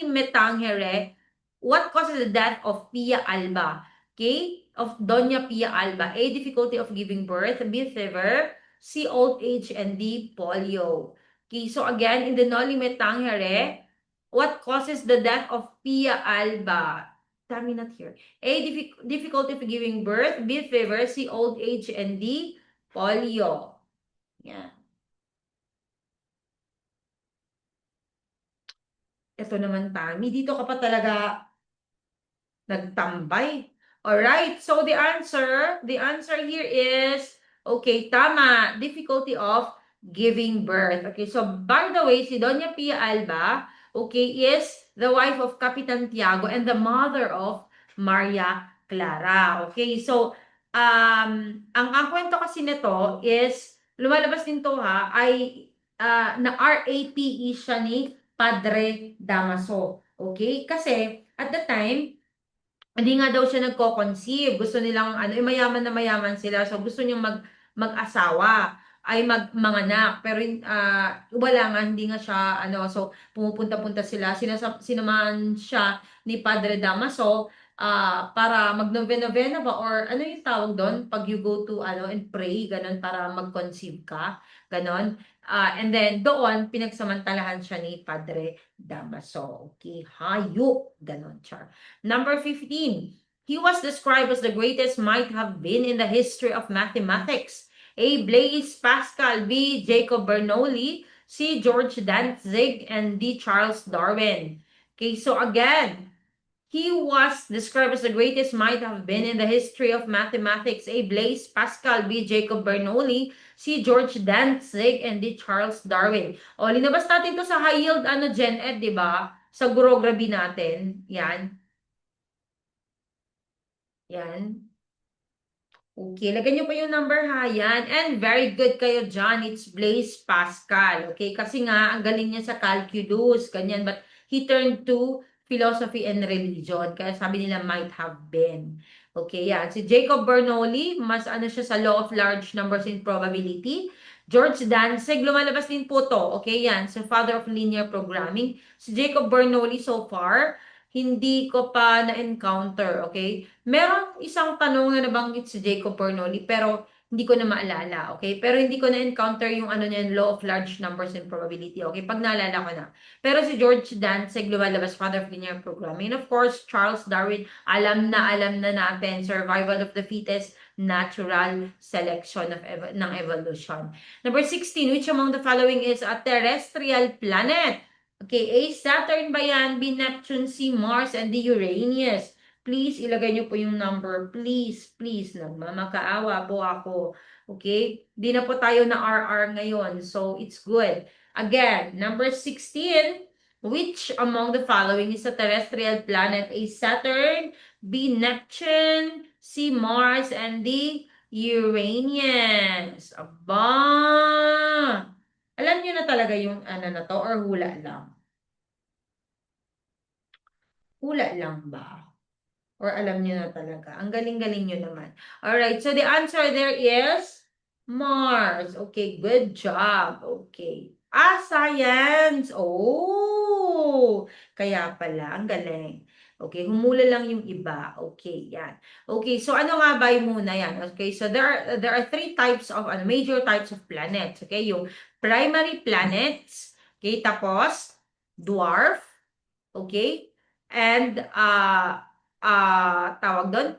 Metangere, what causes the death of Pia Alba? Okay, of Doña Pia Alba. A, difficulty of giving birth. B, fever. C, old age. And D, polio. Okay, so again, in the Noli Metangere, what causes the death of Pia Alba? Dami not here. A, difficulty of giving birth. B, fever. C, old age. And D, polio. Yan. Ito naman, Tami. Dito ka pa talaga nagtambay. Alright, so the answer here is, okay, tama, difficulty of giving birth. Okay, so by the way, si Doña Pia Alba, okay, is the wife of Capitan Tiago and the mother of Maria Clara. Okay, so, ang kwento kasi nito is, lumalabas din to ha, ay na RAPE siya ni Padre Damaso. Okay, kasi at the time, hindi nga daw siya nagko-conceive. Gusto nilang mayaman na mayaman sila. So gusto niyang mag-asawa ay manganak. Pero wala nga, hindi nga siya so pumupunta-punta sila. Sinamahan siya ni Padre Damaso para magnovena-vena ba or ano yung tawag doon pag you go to and pray ganun para mag-conceive ka, ganon. And then doon pinagsamantalahan siya ni Padre Damaso. Okay, hayop, ganon, char. Number 15, he was described as the greatest might have been in the history of mathematics. A. Blaise Pascal. B. Jacob Bernoulli. C. George Dantzig. And D. Charles Darwin. Okay, so again, he was described as the greatest might have been in the history of mathematics. A. Blaise Pascal. B. Jacob Bernoulli. C. George Dantzig. And D. Charles Darwin. O, linabas natin to sa high yield Gen Ed, di ba? Sa Gurograbi natin. Yan. Yan. Okay, lagyan nyo pa yung number ha, yan. And very good kayo dyan, it's Blaise Pascal. Okay, kasi nga, ang galing niya sa calculus, ganyan. But he turned to philosophy and religion. Kaya sabi nila might have been. Okay, yan. Si Jacob Bernoulli, mas siya sa law of large numbers in probability. George Danzig, lumalabas din po to. Okay, yan. So, father of linear programming. Si Jacob Bernoulli so far, hindi ko pa na-encounter, okay? Merong isang tanong na nabanggit si Jacob Bernoulli, pero hindi ko na maalala, okay? Pero hindi ko na-encounter yung niyan, law of large numbers and probability, okay? Pag naalala ko na. Pero si George Dantzig, lumalabas, father of linear programming. And of course, Charles Darwin, alam na natin, survival of the fittest, natural selection ng evolution. Number 16, which among the following is a terrestrial planet? Okay, A, Saturn ba yan? B, Neptune, C, Mars, and D, Uranus. Please, ilagay nyo po yung number. Please, please. Nagmamakaawa po ako. Okay? Di na po tayo na RR ngayon. So, it's good. Again, number 16. Which among the following is a terrestrial planet? A, Saturn, B, Neptune, C, Mars, and D, Uranus. Aba! Alam niyo na talaga yung na to or hula lang? Hula lang ba? Or alam niyo na talaga? Ang galing-galing niyo naman. Alright, so the answer there is Mars. Okay, good job. Okay. Science. Oh, kaya pala. Ang galing. Okay, humula lang yung iba. Okay, yan. Okay, so ano nga ba yung muna yan? Okay, so there are three types of major types of planets. Okay, yung primary planets, okay, tapos dwarf, okay, and tawag doon,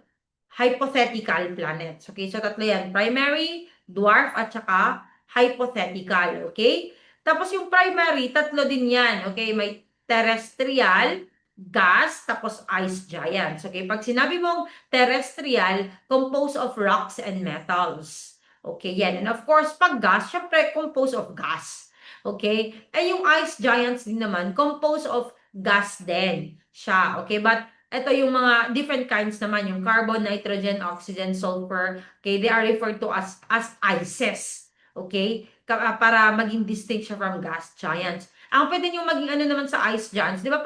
hypothetical planets. Okay, so tatlo yan, primary, dwarf, at saka hypothetical. Okay, tapos yung primary, tatlo din yan. Okay, may terrestrial, gas, tapos ice giants. Okay, pag sinabi mong terrestrial, composed of rocks and metals. Okay, yan. And of course, pag gas, syempre composed of gas. Okay? Eh yung ice giants din naman, composed of gas din siya. Okay, but ito yung mga different kinds naman, yung carbon, nitrogen, oxygen, sulfur. Okay, they are referred to as ices. Okay? Para maging distinct siya from gas giants. Ang pwede nyo maging ano naman sa ice giants, di ba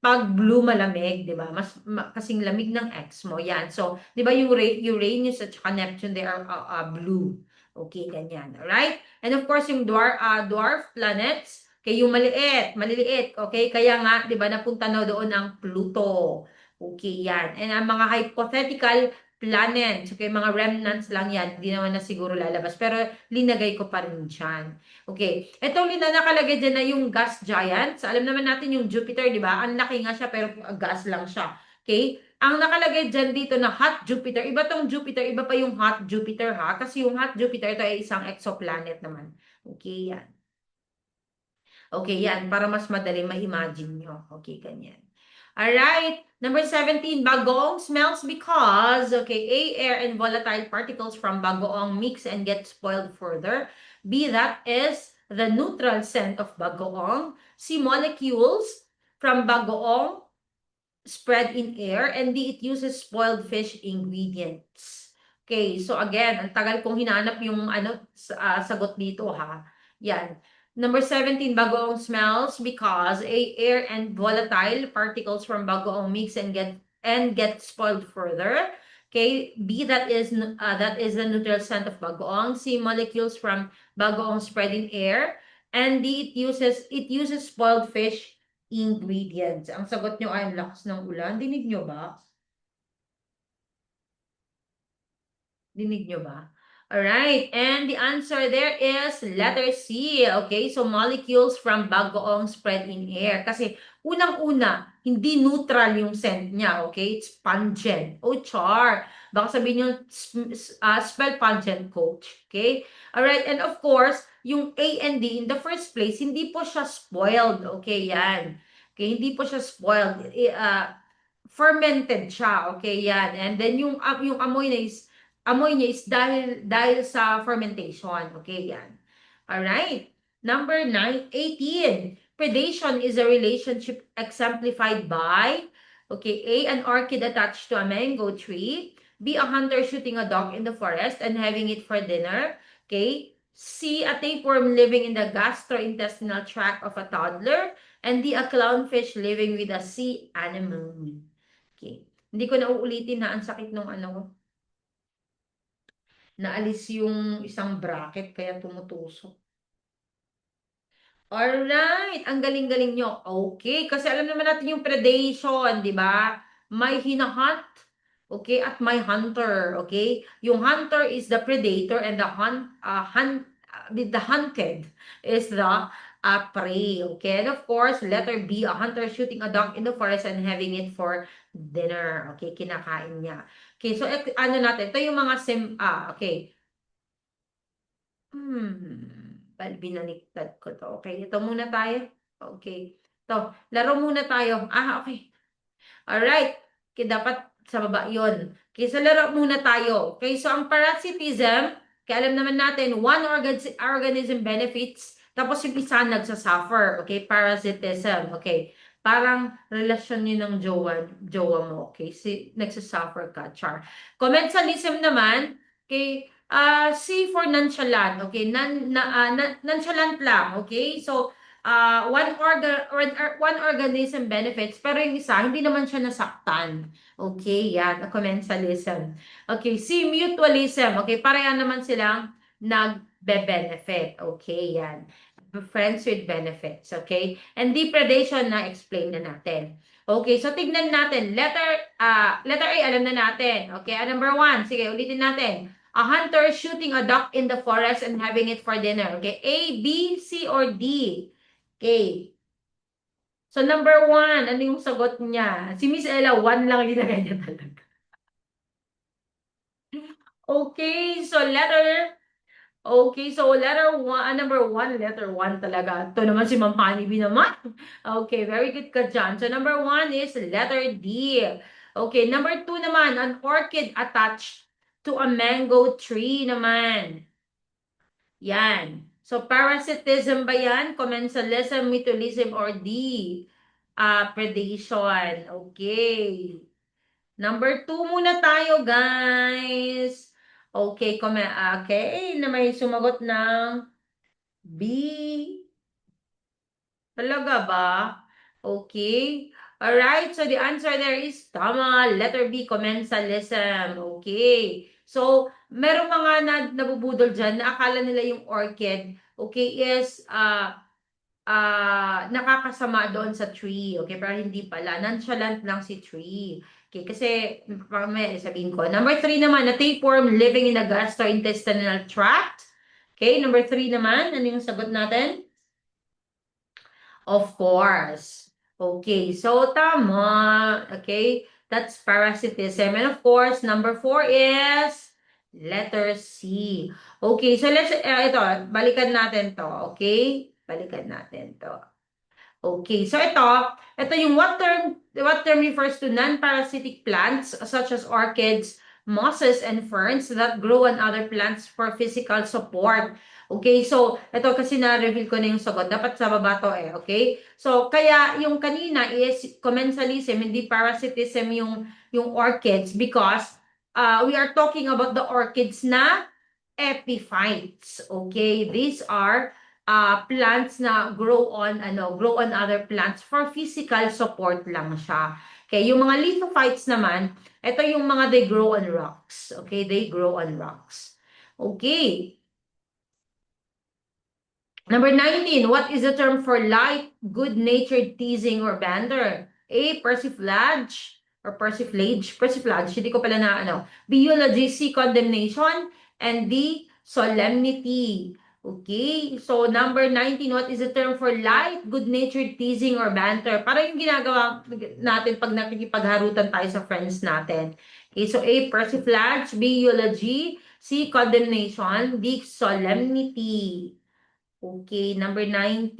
pag blue malamig, di ba? Kasing lamig ng X mo. Yan. So, di ba yung Uranus at saka Neptune, they are blue. Okay, ganyan. Alright? And of course, yung dwarf planets, kaya yung maliliit, okay? Kaya nga, di ba, napunta na doon ang Pluto. Okay, yan. And ang mga hypothetical planets, okay, mga remnants lang yan, hindi naman na siguro lalabas. Pero linagay ko pa rin dyan. Okay, itong nakalagay dyan na yung gas giants. Alam naman natin yung Jupiter, di ba? Ang laki nga siya, pero gas lang siya. Okay? Ang nakalagay dyan dito na hot Jupiter, iba tong Jupiter, iba pa yung hot Jupiter ha. Kasi yung hot Jupiter, ito ay isang exoplanet naman. Okay, yan. Okay, yan. Para mas madali ma-imagine nyo. Okay, ganyan. Alright. Number 17, bagoong smells because, okay, A, air and volatile particles from bagoong mix and get spoiled further. B, that is the neutral scent of bagoong. C, molecules from bagoong spread in air. And D, it uses spoiled fish ingredients. Okay, so again, ang tagal kong hinanap yung sagot dito ha. Yan. Number 17, bagoong smells because air and volatile particles from bagoong mix and get spoiled further. Okay, B, that is the neutral scent of bagoong. C, molecules from bagoong spread in air. And D, it uses spoiled fish ingredients. Ang sagot nyo ay ang lakas ng ulan. Dinig nyo ba? Dinig nyo ba? Alright, and the answer there is letter C. Okay, so molecules from bagoong spread in air. Kasi unang-una, hindi neutral yung scent niya. Okay, it's pungent. Oh, char. Baka sabihin nyo, spell pungent, coach. Okay, alright, and of course, yung A and D in the first place, hindi po siya spoiled. Okay, yan. Okay, hindi po siya spoiled. Fermented siya. Okay, yan. And then yung amoy niya is dahil sa fermentation. Okay, yan. Alright. Number 18. Predation is a relationship exemplified by, okay, A, an orchid attached to a mango tree. B, a hunter shooting a dog in the forest and having it for dinner. Okay. C, a tapeworm living in the gastrointestinal tract of a toddler. And D, a clownfish living with a sea anemone. Okay. Hindi ko na uulitin na ang sakit nung naalis yung isang bracket kaya tumutusok. Alright, ang galing-galing nyo. Okay, kasi alam naman natin yung predation, di ba? May hinahunt, okay, at may hunter, okay? Yung hunter is the predator and the hunted is the prey, okay? And of course, letter B, a hunter shooting a dog in the forest and having it for dinner, okay? Kinakain niya. Okay, so ano natin, ito yung mga okay. Binaliktad ko to. Okay, ito muna tayo. Okay. Ito, laro muna tayo. Okay. Alright. Okay, dapat sa baba yon. Okay, so laro muna tayo. Okay, so ang parasitism, kaya alam naman natin, one organism benefits, tapos yung isa nagsasuffer. Okay, parasitism. Okay, parang relasyon yun ng jowa mo. Okay, nagsasuffer ka, char. Commensalism naman, okay, C for nonchalant, okay? Nonchalant lang, okay? So, one organism benefits, pero yung isa, hindi naman siya nasaktan. Okay, yan, commensalism. Okay, C, mutualism, okay? Pareha naman silang nagbe-benefit. Okay, yan. friends with benefits, okay? And depredation na explain na natin. Okay, so tignan natin. Letter A, alam na natin. Okay, number 1. Sige, ulitin natin. A hunter shooting a duck in the forest and having it for dinner. Okay, A, B, C, or D? Okay. So, number 1, ano yung sagot niya? Si Miss Ella, 1 lang linagay niya talaga. Okay, so letter 1, number 1, letter 1 talaga. Ito naman si Ma'am Honeybee naman. Okay, very good ka dyan. So, number 1 is letter D. Okay, number 2 naman, an orchid attached to a mango tree naman. Yan. So, parasitism ba yan? Commensalism, mutualism, or D? Predation. Okay. Number 2 muna tayo, guys. Okay, okay, na may sumagot ng B. Talaga ba? Okay. Alright, so the answer there is tama. Letter B, commensalism. Okay. So, merong mga nabubudol dyan na akala nila yung orchid, okay, is nakakasama doon sa tree. Okay, pero hindi pala. Nonchalant lang si tree. Okay, kasi may sabihin ko. Number 3 naman, a tapeworm living in the gastrointestinal tract. Okay, number 3 naman, ano yung sagot natin? Of course. Okay, so tama. Okay, that's parasitism. And of course, number 4 is letter C. Okay, so ito, balikan natin to. Okay, balikan natin to. Okay, so ito yung what term refers to non-parasitic plants such as orchids, mosses, and ferns that grow on other plants for physical support. Okay, so ito kasi na-reveal ko na yung sagot. Dapat sa baba to okay? So, kaya yung kanina is commensalism, hindi parasitism yung orchids because we are talking about the orchids na epiphytes. Okay, these are plants na grow on other plants for physical support lang siya. Okay, yung mga lithophytes naman, ito yung mga they grow on rocks. Okay, they grow on rocks. Okay. Number 19, what is the term for light, good-natured teasing or banter? A, persiflage or persiflage. Persiflage, hindi ko pala na B, eulogy, C, condemnation, and D, solemnity. Okay, so number 19, what is the term for light, good-natured teasing or banter? Para yung ginagawa natin pag nakikipagharutan tayo sa friends natin. Okay, so A, persiflage, B, eulogy, C, condemnation, D, solemnity. Okay, number 19.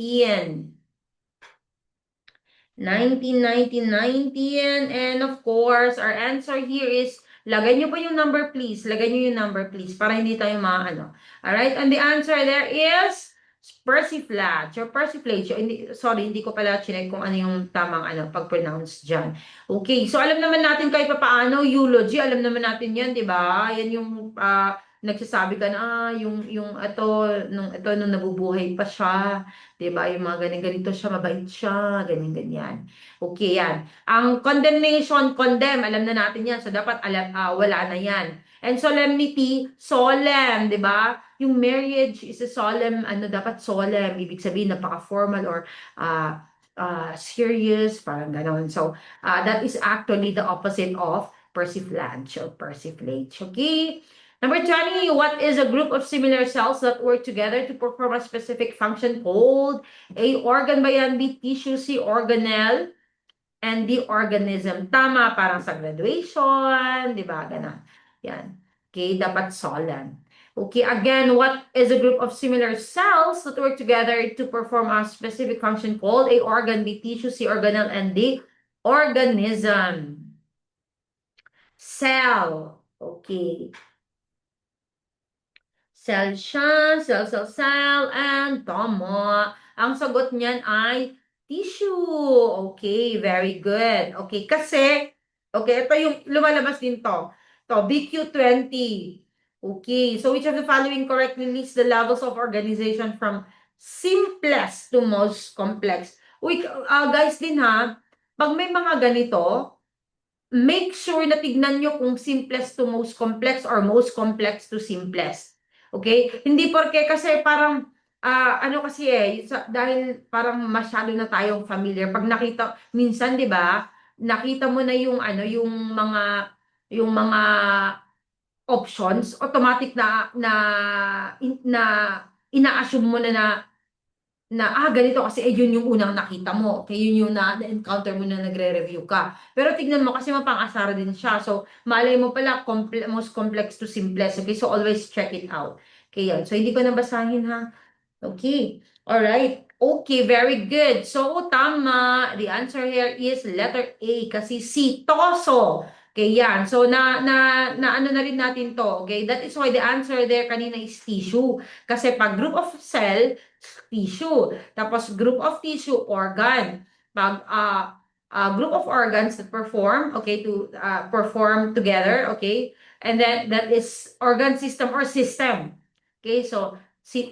19, 19, 19. And of course, our answer here is, lagay nyo pa yung number please. Lagay nyo yung number please para hindi tayo Alright, and the answer there is persiflage or persiflage. Hindi ko pala chinek kung ano yung tamang pag-pronounce dyan. Okay, so alam naman natin kahit paano, eulogy, alam naman natin yan, di ba? Yan yung nagsasabi ka na, yung nung nabubuhay pa siya, 'di ba? Yung mga ganito siya, mabait siya, ganyan. Okay, yan. Ang condemnation, condemn, alam na natin yan. So, dapat wala na yan. And solemnity, solemn, 'di ba? Yung marriage is a solemn, dapat solemn. Ibig sabihin, napaka-formal or serious, parang gano'n. So, that is actually the opposite of persiflage or persiflage. Okay? Number 20, what is a group of similar cells that work together to perform a specific function called? A, organ ba yan? B, tissue. C, organelle. And D, organism. Tama, parang sa graduation, di ba? Ganun. Yan. Okay, dapat solemn. Okay, again, what is a group of similar cells that work together to perform a specific function called? A, organ. B, tissue. C, organelle. And D, organism. Cell. Okay. Cell siya, cell, and tama. Ang sagot niyan ay tissue. Okay, very good. Okay, kasi, ito yung lumalabas din to. BQ20. Okay, so which of the following correctly lists the levels of organization from simplest to most complex? Uy, guys din ha, pag may mga ganito, make sure na tignan nyo kung simplest to most complex or most complex to simplest. Okay? Hindi porke kasi parang Ano kasi dahil parang masyado na tayong familiar. Pag nakita, minsan, di ba, nakita mo na yung ano, yung mga options, automatic na ina-assume mo ganito kasi yun yung unang nakita mo. Okay, yun yung na-encounter mo na nagre-review ka. Pero tignan mo kasi mapang-asara din siya. So, malay mo pala, most complex to simplest. Okay, so always check it out. Okay, yan. So, hindi ko nabasahin ha. Okay. All right. Okay, very good. So, tama. The answer here is letter A kasi sitoso. Okay, yan. So, na ano na rin natin to. Okay, that is why the answer there kanina is tissue. Kasi pag group of cell, tissue. Tapos group of tissue, organ. Pag group of organs that perform, okay, to perform together, okay, and then that is organ system or system. Okay, so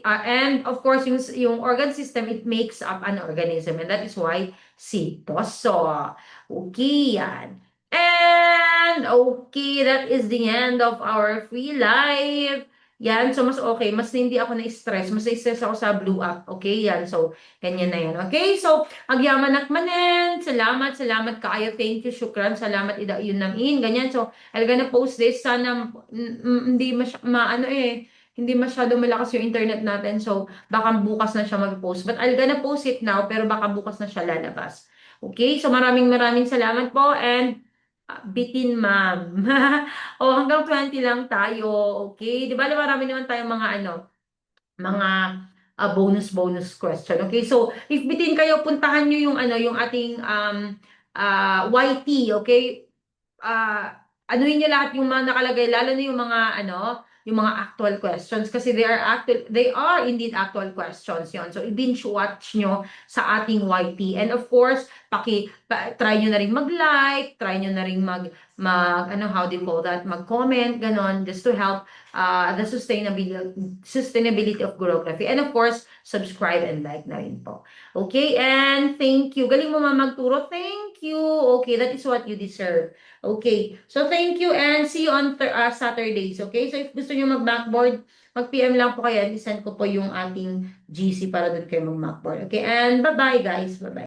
and of course, yung organ system, it makes up an organism. And that is why sitoso. Okay, yan. And okay, that is the end of our free life. Yan, so mas okay, mas hindi ako na-stress, mas na-stress ako sa blue up. Okay, yan, so ganyan na yan. Okay, so agyaman at manen, salamat, salamat kaayo, thank you, syukran, salamat ida yun namin, ganyan. So, I'm gonna post this, sana hindi hindi masyado malakas yung internet natin. So, baka bukas na siya mag-post. But I'm gonna post it now, pero baka bukas na siya lalabas. Okay? So, maraming maraming salamat po and bitin ma'am. O, hanggang 20 lang tayo. Okay? Di ba, marami naman tayong mga bonus question. Okay? So, if bitin kayo, puntahan nyo yung ating YT. Okay? Anuhin niyo lahat yung mga nakalagay, lalo na yung mga actual questions kasi they are indeed actual questions yon. So i-binge watch nyo sa ating YT. And of course, try nyo na rin mag-like, try nyo na rin how do you call that, mag-comment, ganon, just to help the sustainability of Gurography. And of course, subscribe and like na rin po. Okay, and thank you. Galing mo magturo. Thank you. Okay, that is what you deserve. Okay. So, thank you and see you on Saturdays. Okay? So, if gusto nyo mag-backboard, mag-PM lang po kayo and send ko po yung ating GC para doon kayo mag-backboard. Okay? And bye-bye guys. Bye-bye.